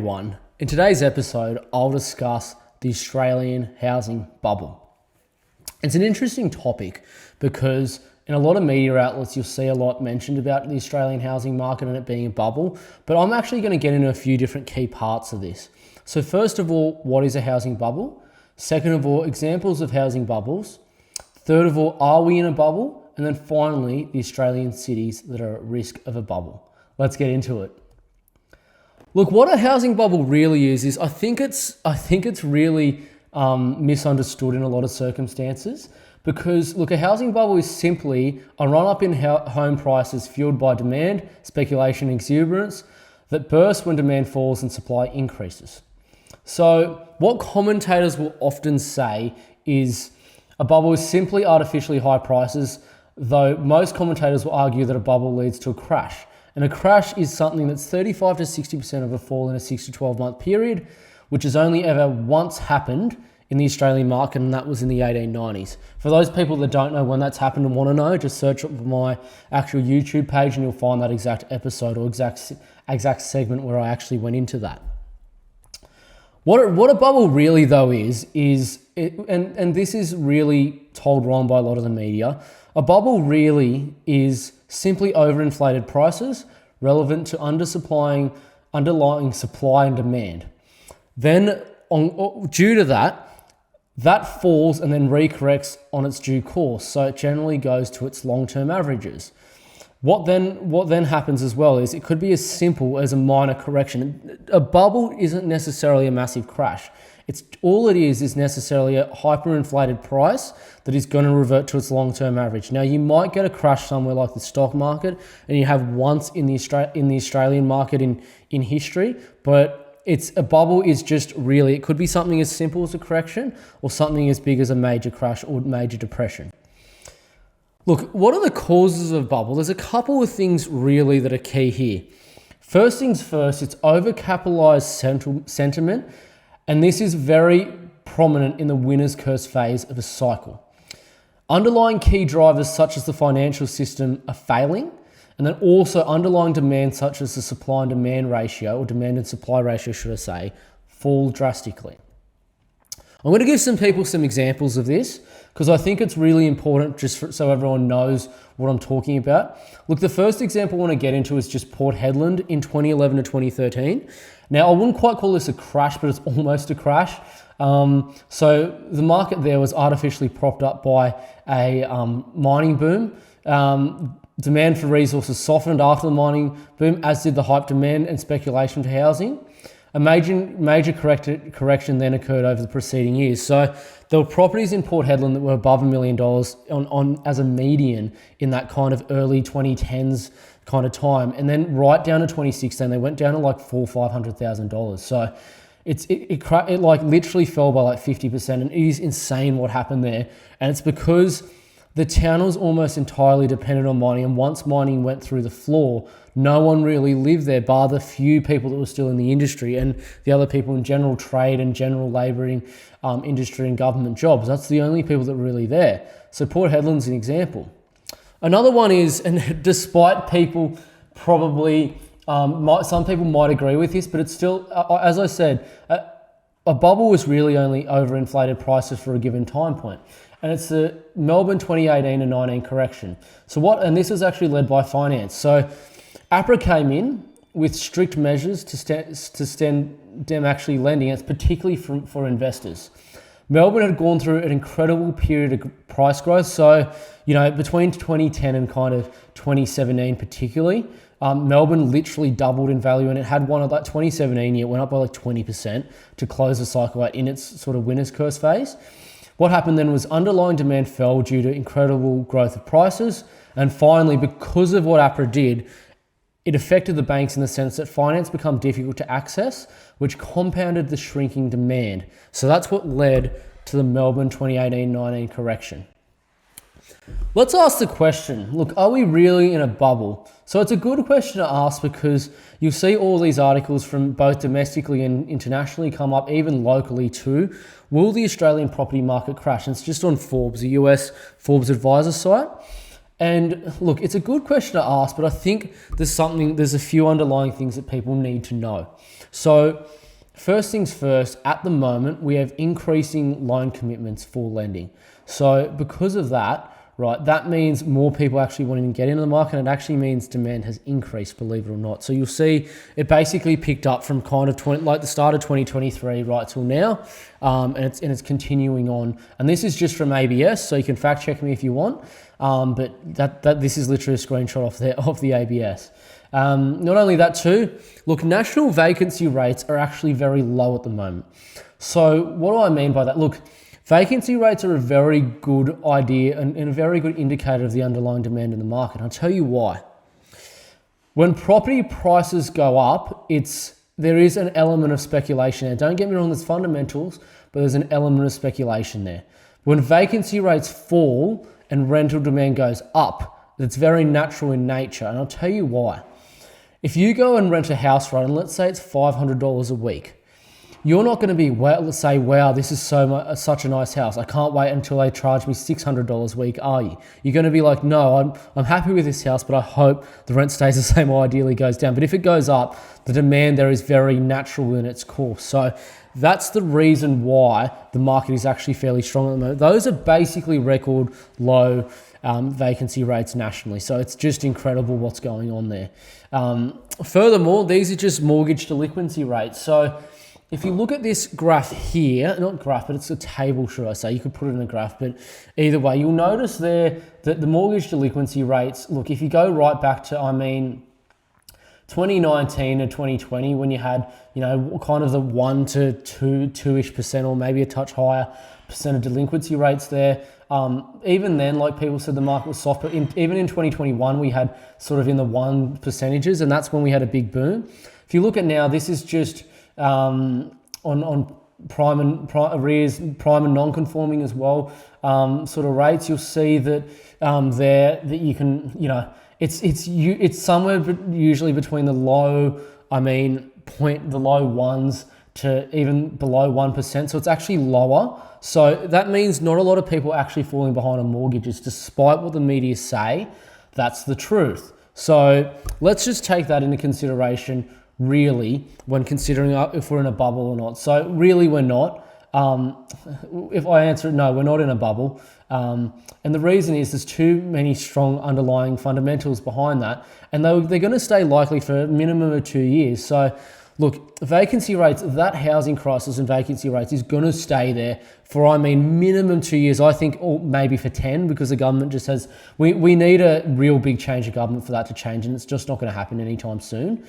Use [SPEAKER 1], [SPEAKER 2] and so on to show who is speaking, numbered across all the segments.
[SPEAKER 1] Everyone. In today's episode, I'll discuss the Australian housing bubble. It's an interesting topic because in a lot of media outlets, you'll see a lot mentioned about the Australian housing market and it being a bubble, but I'm actually going to get into a few different key parts of this. So first of all, what is a housing bubble? Second of all, examples of housing bubbles. Third of all, are we in a bubble? And then finally, the Australian cities that are at risk of a bubble. Let's get into it. Look, what a housing bubble really is I think it's really misunderstood in a lot of circumstances because, look, a housing bubble is simply a run-up in home prices fueled by demand, speculation, and exuberance that bursts when demand falls and supply increases. So what commentators will often say is a bubble is simply artificially high prices, though most commentators will argue that a bubble leads to a crash. And a crash is something that's 35 to 60% of a fall in a 6 to 12 month period, which has only ever once happened in the Australian market, and that was in the 1890s. For those people that don't know when that's happened and want to know, just search up my actual YouTube page and you'll find that exact episode or exact segment where I actually went into that. What a bubble really though is and this is really told wrong by a lot of the media, a bubble really is simply overinflated prices relevant to underlying supply and demand. Then due to that falls and then recorrects on its due course. So it generally goes to its long-term averages. What then happens as well is it could be as simple as a minor correction. A bubble isn't necessarily a massive crash. All it is necessarily a hyperinflated price that is going to revert to its long-term average. Now, you might get a crash somewhere like the stock market, and you have once in the Australian market in history, but a bubble is just really, it could be something as simple as a correction or something as big as a major crash or major depression. Look, what are the causes of bubble? There's a couple of things really that are key here. First things first, it's overcapitalized sentiment. And this is very prominent in the winner's curse phase of a cycle. Underlying key drivers such as the financial system are failing, and then also underlying demand such as the supply and demand ratio, or demand and supply ratio, should I say, fall drastically. I'm going to give some people some examples of this because I think it's really important just so everyone knows what I'm talking about. Look, the first example I want to get into is just Port Hedland in 2011 to 2013. Now, I wouldn't quite call this a crash, but it's almost a crash. So the market there was artificially propped up by a mining boom. Demand for resources softened after the mining boom, as did the hype demand and speculation for housing. A major correction then occurred over the preceding years. So there were properties in Port Hedland that were above $1 million on as a median in that kind of early 2010s kind of time. And then right down to 2016, they went down to like $400,000 or $500,000. So it like literally fell by like 50%. And it is insane what happened there. And it's because the town was almost entirely dependent on mining. And once mining went through the floor, no one really lived there, bar the few people that were still in the industry and the other people in general trade and general labouring industry and government jobs. That's the only people that were really there. So Port Hedland's an example. Another one is, and despite people probably, some people might agree with this, but it's still, as I said, a bubble was really only overinflated prices for a given time point. And it's the Melbourne 2018 and 19 correction. And this was actually led by finance. So APRA came in with strict measures to stem them actually lending. It's particularly for investors. Melbourne had gone through an incredible period of price growth. So, between 2010 and kind of 2017 particularly, Melbourne literally doubled in value, and it had one of that 2017 year, it went up by like 20% to close the cycle out in its sort of winner's curse phase. What happened then was underlying demand fell due to incredible growth of prices. And finally, because of what APRA did, it affected the banks in the sense that finance became difficult to access, which compounded the shrinking demand. So that's what led to the Melbourne 2018-19 correction. Let's ask the question, look, are we really in a bubble? So it's a good question to ask because you'll see all these articles from both domestically and internationally come up, even locally too. Will the Australian property market crash? And it's just on Forbes, the US Forbes advisor site. And look, it's a good question to ask, but I think there's a few underlying things that people need to know. So first things first, at the moment, we have increasing loan commitments for lending. So because of that, right, that means more people actually wanting to get into the market, and it actually means demand has increased, believe it or not. So you'll see it basically picked up from kind of like the start of 2023 right till now, and it's continuing on. And this is just from ABS, so you can fact check me if you want. But this is literally a screenshot of the ABS. Not only that too, look, national vacancy rates are actually very low at the moment. So what do I mean by that? Look, vacancy rates are a very good idea and a very good indicator of the underlying demand in the market. I'll tell you why. When property prices go up, there is an element of speculation there. Don't get me wrong, there's fundamentals, but there's an element of speculation there. When vacancy rates fall and rental demand goes up, it's very natural in nature, and I'll tell you why. If you go and rent a house, right, and let's say it's $500 a week, you're not going to be, let's say, wow, this is such a nice house. I can't wait until they charge me $600 a week, are you? You're going to be like, no, I'm happy with this house, but I hope the rent stays the same or ideally goes down. But if it goes up, the demand there is very natural in its course. So that's the reason why the market is actually fairly strong at the moment. Those are basically record low vacancy rates nationally. So it's just incredible what's going on there. Furthermore, these are just mortgage delinquency rates. So if you look at this graph here, not graph, but it's a table, should I say. You could put it in a graph, but either way, you'll notice there that the mortgage delinquency rates, look, if you go right back to, 2019 and 2020, when you had, kind of the 1 to 2-ish%, or maybe a touch higher percent of delinquency rates there. Even then, like people said, the market was soft, but even in 2021, we had sort of in the 1%, and that's when we had a big boom. If you look at now, this is just on prime and arrears, prime and non-conforming as well, sort of rates. You'll see that there that you can, it's somewhere usually between the low, the low ones to even below 1%. So it's actually lower. So that means not a lot of people are actually falling behind on mortgages, despite what the media say. That's the truth. So let's just take that into consideration, really, when considering if we're in a bubble or not. So really, we're not. If I answer it, no, we're not in a bubble. And the reason is there's too many strong underlying fundamentals behind that. And they're going to stay likely for a minimum of 2 years. So look, vacancy rates, that housing crisis and vacancy rates is going to stay there for, minimum 2 years, I think, or maybe for 10, because the government just has, we need a real big change of government for that to change, and it's just not going to happen anytime soon.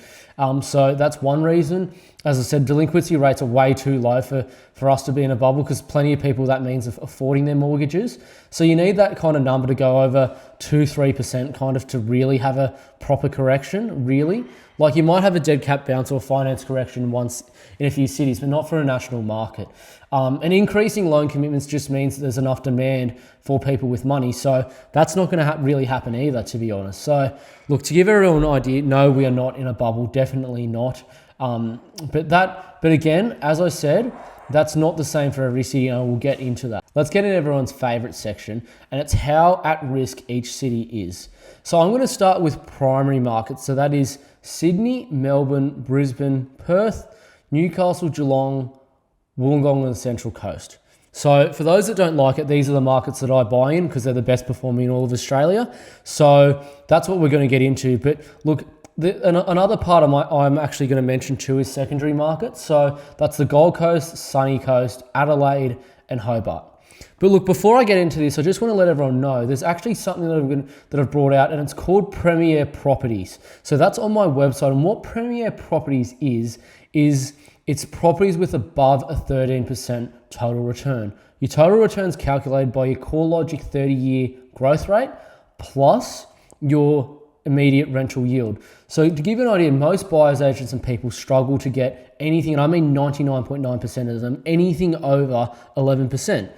[SPEAKER 1] So that's one reason. As I said, delinquency rates are way too low for us to be in a bubble, because plenty of people, that means affording their mortgages. So you need that kind of number to go over 2-3% kind of to really have a proper correction, really. Like you might have a dead cat bounce or finance correction once in a few cities, but not for a national market. And increasing loan commitments just means that there's enough demand for people with money. So that's not going to really happen either, to be honest. So look, to give everyone an idea, no, we are not in a bubble, definitely not. But again, as I said, that's not the same for every city, and we'll get into that. Let's get into everyone's favorite section, and it's how at risk each city is. So I'm going to start with primary markets. So that is Sydney, Melbourne, Brisbane, Perth, Newcastle, Geelong, Wollongong, and the Central Coast. So for those that don't like it, these are the markets that I buy in because they're the best performing in all of Australia. So that's what we're going to get into. But look, another part of I'm actually going to mention too is secondary markets. So that's the Gold Coast, Sunny Coast, Adelaide, and Hobart. But look, before I get into this, I just want to let everyone know there's actually something that I've brought out, and it's called Premier Properties. So that's on my website, and what Premier Properties is it's properties with above a 13% total return. Your total return is calculated by your CoreLogic 30-year growth rate plus your immediate rental yield. So to give you an idea, most buyers agents and people struggle to get anything, and I mean 99.9% of them, anything over 11%.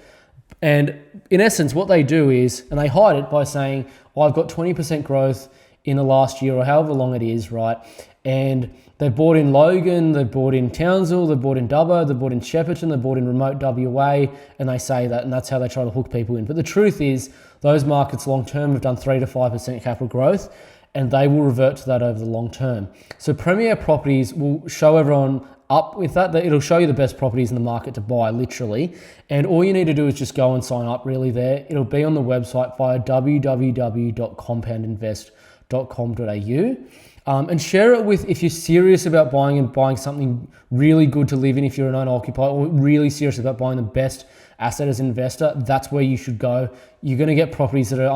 [SPEAKER 1] And in essence, what they do is, and they hide it by saying, well, I've got 20% growth in the last year or however long it is, right? And they've bought in Logan, they've bought in Townsville, they've bought in Dubbo, they've bought in Shepparton, they've bought in remote WA, and they say that, and that's how they try to hook people in. But the truth is, those markets long term have done 3 to 5% capital growth, and they will revert to that over the long term. So Premier Properties will show everyone up with that. It'll show you the best properties in the market to buy, literally. And all you need to do is just go and sign up really there. It'll be on the website via www.compoundinvest.com.au. And share it with, if you're serious about buying something really good to live in, if you're an owner-occupier, or really serious about buying the best asset as an investor, that's where you should go. You're going to get properties that are,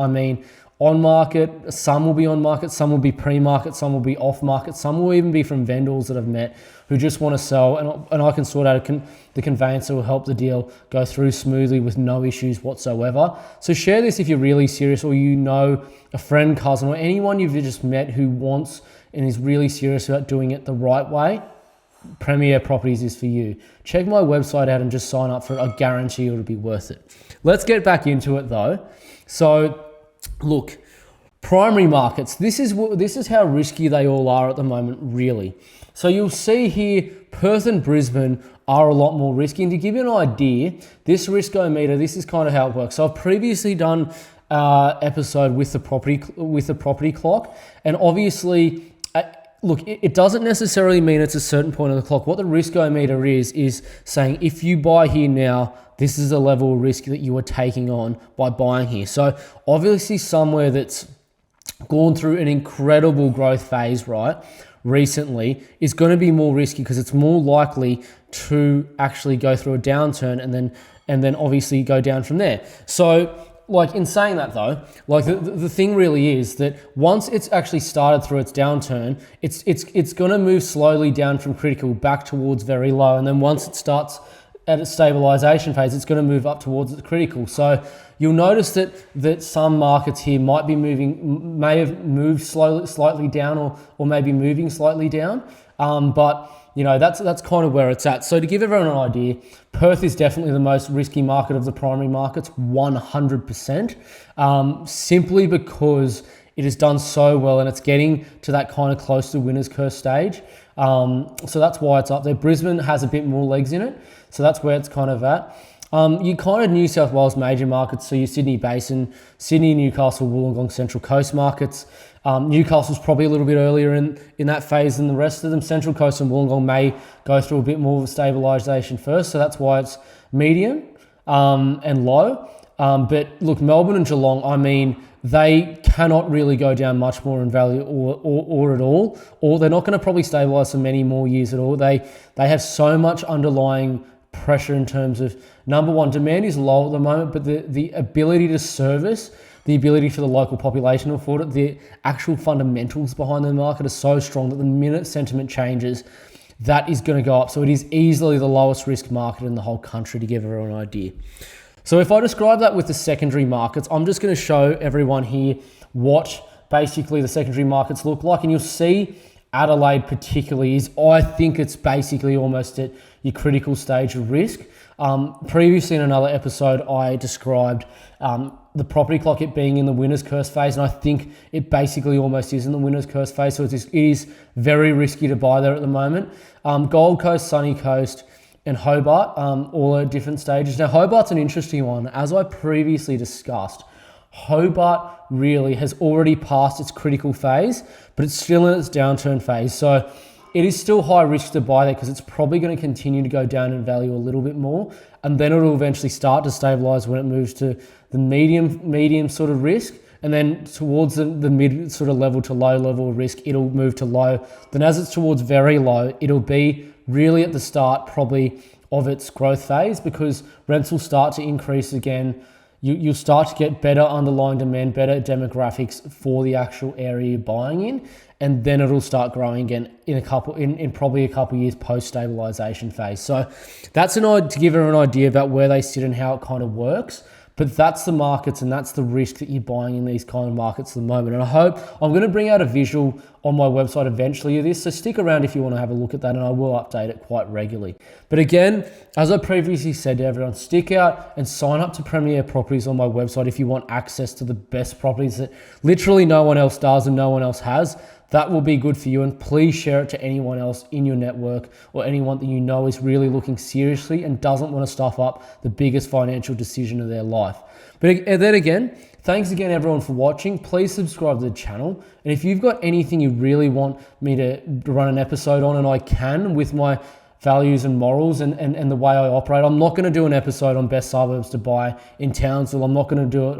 [SPEAKER 1] on market. Some will be on market, some will be pre-market, some will be off market, some will even be from vendors that I've met who just want to sell, and I can sort out the conveyancer will help the deal go through smoothly with no issues whatsoever. So share this if you're really serious, or you know a friend, cousin, or anyone you've just met who wants and is really serious about doing it the right way. Premier Properties is for you. Check my website out and just sign up for it. I guarantee it'll be worth it. Let's get back into it though. So look, primary markets, this is how risky they all are at the moment, really. So you'll see here, Perth and Brisbane are a lot more risky. And to give you an idea, this risk-o-meter, this is kind of how it works. So I've previously done an episode with the property clock, and obviously, look, it doesn't necessarily mean it's a certain point on the clock. What the risk-o-meter is saying, if you buy here now, this is the level of risk that you are taking on by buying here. So obviously somewhere that's gone through an incredible growth phase, right, recently, is going to be more risky because it's more likely to actually go through a downturn and then obviously go down from there. So like, in saying that though, like the thing really is that once it's actually started through its downturn, it's going to move slowly down from critical back towards very low, and then once it starts at its stabilization phase, it's going to move up towards its critical. So you'll notice that some markets here may have moved slightly down, or maybe moving slightly down. But you know, that's kind of where it's at. So to give everyone an idea, Perth is definitely the most risky market of the primary markets, 100%, simply because it has done so well and it's getting to that kind of close to winner's curse stage. So that's why it's up there. Brisbane has a bit more legs in it, so that's where it's kind of at. You kind of New South Wales major markets, so your Sydney Basin, Sydney, Newcastle, Wollongong, Central Coast markets. Newcastle's probably a little bit earlier in that phase than the rest of them. Central Coast and Wollongong may go through a bit more of a stabilisation first, so that's why it's medium and low. But look, Melbourne and Geelong, they cannot really go down much more in value or at all, or they're not going to probably stabilise for many more years at all. They have so much underlying pressure in terms of, number one, demand is low at the moment, but the ability to service, the ability for the local population to afford it, the actual fundamentals behind the market are so strong that the minute sentiment changes, that is going to go up. So it is easily the lowest risk market in the whole country, to give everyone an idea. So if I describe that with the secondary markets, I'm just going to show everyone here what basically the secondary markets look like. And you'll see Adelaide particularly I think it's basically almost at your critical stage of risk. Previously in another episode, I described the property clock, it being in the winner's curse phase, and I think it basically almost is in the winner's curse phase. So it is very risky to buy there at the moment. Gold Coast, Sunny Coast, and Hobart, all at different stages. Now, Hobart's an interesting one. As I previously discussed, Hobart really has already passed its critical phase, but it's still in its downturn phase. So it is still high risk to buy there because it's probably going to continue to go down in value a little bit more, and then it'll eventually start to stabilize when it moves to the medium sort of risk, and then towards the mid sort of level to low level of risk, it'll move to low. Then as it's towards very low, it'll be really at the start probably of its growth phase, because rents will start to increase again. You'll start to get better underlying demand, better demographics for the actual area you're buying in, and then it'll start growing again in probably a couple of years post stabilization phase. So that's to give her an idea about where they sit and how it kind of works. But that's the markets, and that's the risk that you're buying in these kind of markets at the moment. And I hope I'm going to bring out a visual on my website eventually of this, so stick around if you want to have a look at that, and I will update it quite regularly. But again, as I previously said to everyone, stick out and sign up to Premier Properties on my website if you want access to the best properties that literally no one else does and no one else has. That will be good for you, and please share it to anyone else in your network or anyone that you know is really looking seriously and doesn't want to stuff up the biggest financial decision of their life. But then again, Thanks again, everyone, for watching. Please subscribe to the channel. And if you've got anything you really want me to run an episode on, and I can with my values and morals and the way I operate. I'm not going to do an episode on best suburbs to buy in Townsville. I'm not going to do it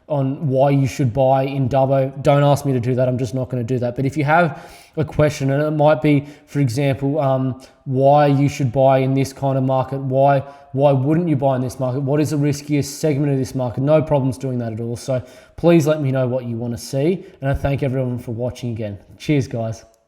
[SPEAKER 1] on why you should buy in Dubbo. Don't ask me to do that. I'm just not going to do that. But if you have a question, and it might be, for example, why you should buy in this kind of market, why wouldn't you buy in this market? What is the riskiest segment of this market? No problems doing that at all. So please let me know what you want to see. And I thank everyone for watching again. Cheers, guys.